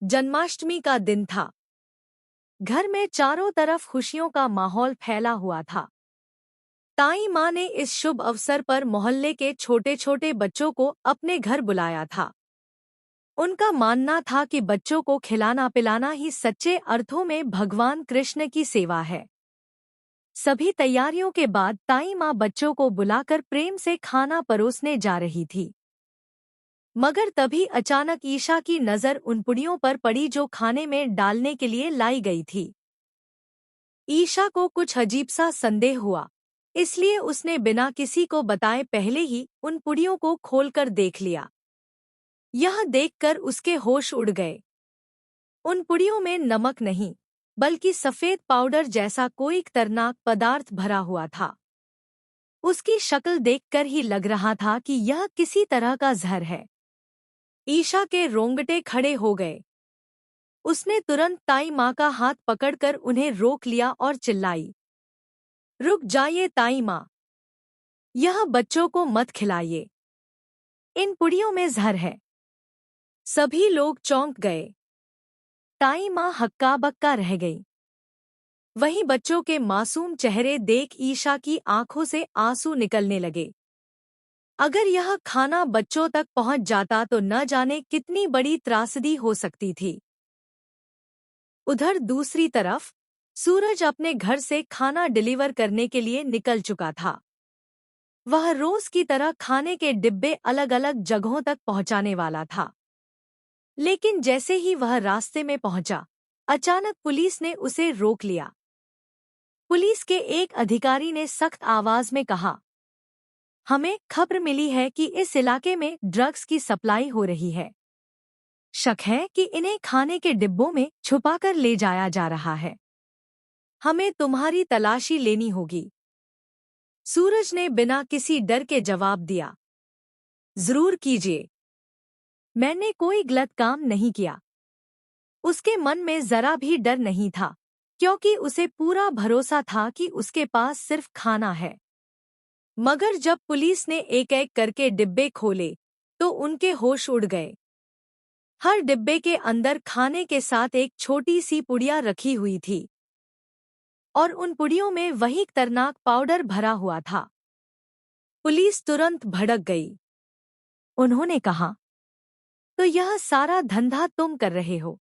जन्माष्टमी का दिन था। घर में चारों तरफ खुशियों का माहौल फैला हुआ था। ताई माँ ने इस शुभ अवसर पर मोहल्ले के छोटे छोटे बच्चों को अपने घर बुलाया था। उनका मानना था कि बच्चों को खिलाना पिलाना ही सच्चे अर्थों में भगवान कृष्ण की सेवा है। सभी तैयारियों के बाद ताई माँ बच्चों को बुलाकर प्रेम से खाना परोसने जा रही थी। मगर तभी अचानक ईशा की नज़र उन पुड़ियों पर पड़ी जो खाने में डालने के लिए लाई गई थी। ईशा को कुछ अजीब सा संदेह हुआ, इसलिए उसने बिना किसी को बताए पहले ही उन पुड़ियों को खोलकर देख लिया। यह देखकर उसके होश उड़ गए। उन पुड़ियों में नमक नहीं, बल्कि सफेद पाउडर जैसा कोई खतरनाक पदार्थ भरा हुआ था। उसकी शक्ल देखकर ही लग रहा था कि यह किसी तरह का जहर है। ईशा के रोंगटे खड़े हो गए। उसने तुरंत ताई माँ का हाथ पकड़कर उन्हें रोक लिया और चिल्लाई, रुक जाइए ताई माँ, यह बच्चों को मत खिलाइए, इन पुड़ियों में जहर है। सभी लोग चौंक गए। ताई माँ हक्का बक्का रह गई। वहीं बच्चों के मासूम चेहरे देख ईशा की आंखों से आंसू निकलने लगे। अगर यह खाना बच्चों तक पहुंच जाता तो न जाने कितनी बड़ी त्रासदी हो सकती थी। उधर दूसरी तरफ सूरज अपने घर से खाना डिलीवर करने के लिए निकल चुका था। वह रोज की तरह खाने के डिब्बे अलग अलग जगहों तक पहुंचाने वाला था। लेकिन जैसे ही वह रास्ते में पहुंचा, अचानक पुलिस ने उसे रोक लिया। पुलिस के एक अधिकारी ने सख्त आवाज में कहा, हमें खबर मिली है कि इस इलाके में ड्रग्स की सप्लाई हो रही है। शक है कि इन्हें खाने के डिब्बों में छुपाकर ले जाया जा रहा है। हमें तुम्हारी तलाशी लेनी होगी। सूरज ने बिना किसी डर के जवाब दिया, जरूर कीजिए, मैंने कोई गलत काम नहीं किया। उसके मन में जरा भी डर नहीं था, क्योंकि उसे पूरा भरोसा था कि उसके पास सिर्फ खाना है। मगर जब पुलिस ने एक एक करके डिब्बे खोले, तो उनके होश उड़ गए। हर डिब्बे के अंदर खाने के साथ एक छोटी सी पुड़िया रखी हुई थी, और उन पुड़ियों में वही खतरनाक पाउडर भरा हुआ था। पुलिस तुरंत भड़क गई। उन्होंने कहा, तो यह सारा धंधा तुम कर रहे हो?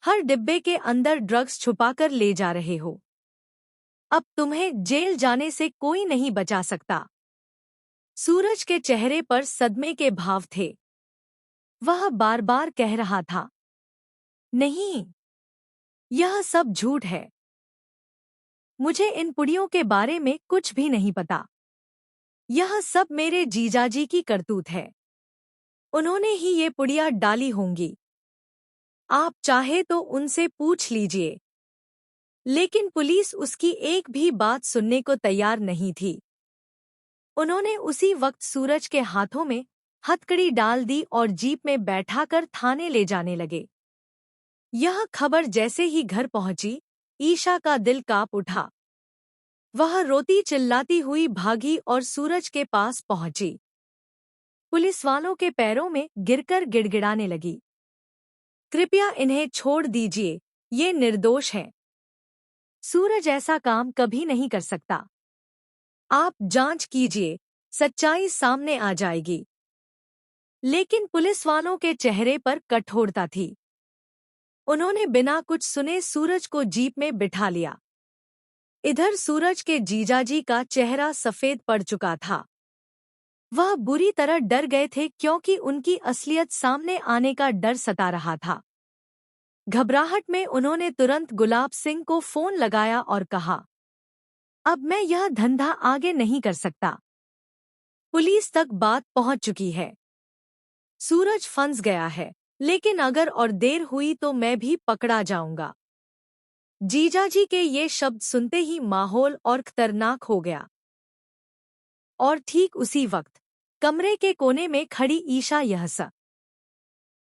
हर डिब्बे के अंदर ड्रग्स छुपाकर ले जा रहे हो? अब तुम्हें जेल जाने से कोई नहीं बचा सकता। सूरज के चेहरे पर सदमे के भाव थे। वह बार बार कह रहा था, नहीं, यह सब झूठ है। मुझे इन पुड़ियों के बारे में कुछ भी नहीं पता। यह सब मेरे जीजाजी की करतूत है। उन्होंने ही ये पुड़िया डाली होंगी। आप चाहे तो उनसे पूछ लीजिए। लेकिन पुलिस उसकी एक भी बात सुनने को तैयार नहीं थी। उन्होंने उसी वक्त सूरज के हाथों में हथकड़ी डाल दी और जीप में बैठाकर थाने ले जाने लगे। यह खबर जैसे ही घर पहुंची, ईशा का दिल कांप उठा। वह रोती चिल्लाती हुई भागी और सूरज के पास पहुंची। पुलिस वालों के पैरों में गिरकर गिड़गिड़ाने लगी, कृपया इन्हें छोड़ दीजिए, ये निर्दोष हैं। सूरज ऐसा काम कभी नहीं कर सकता। आप जांच कीजिए, सच्चाई सामने आ जाएगी। लेकिन पुलिस वालों के चेहरे पर कठोरता थी। उन्होंने बिना कुछ सुने सूरज को जीप में बिठा लिया। इधर सूरज के जीजाजी का चेहरा सफेद पड़ चुका था। वह बुरी तरह डर गए थे, क्योंकि उनकी असलियत सामने आने का डर सता रहा था। घबराहट में उन्होंने तुरंत गुलाब सिंह को फोन लगाया और कहा, अब मैं यह धंधा आगे नहीं कर सकता। पुलिस तक बात पहुंच चुकी है। सूरज फंस गया है, लेकिन अगर और देर हुई तो मैं भी पकड़ा जाऊंगा। जीजाजी के ये शब्द सुनते ही माहौल और खतरनाक हो गया। और ठीक उसी वक्त कमरे के कोने में खड़ी ईशा यह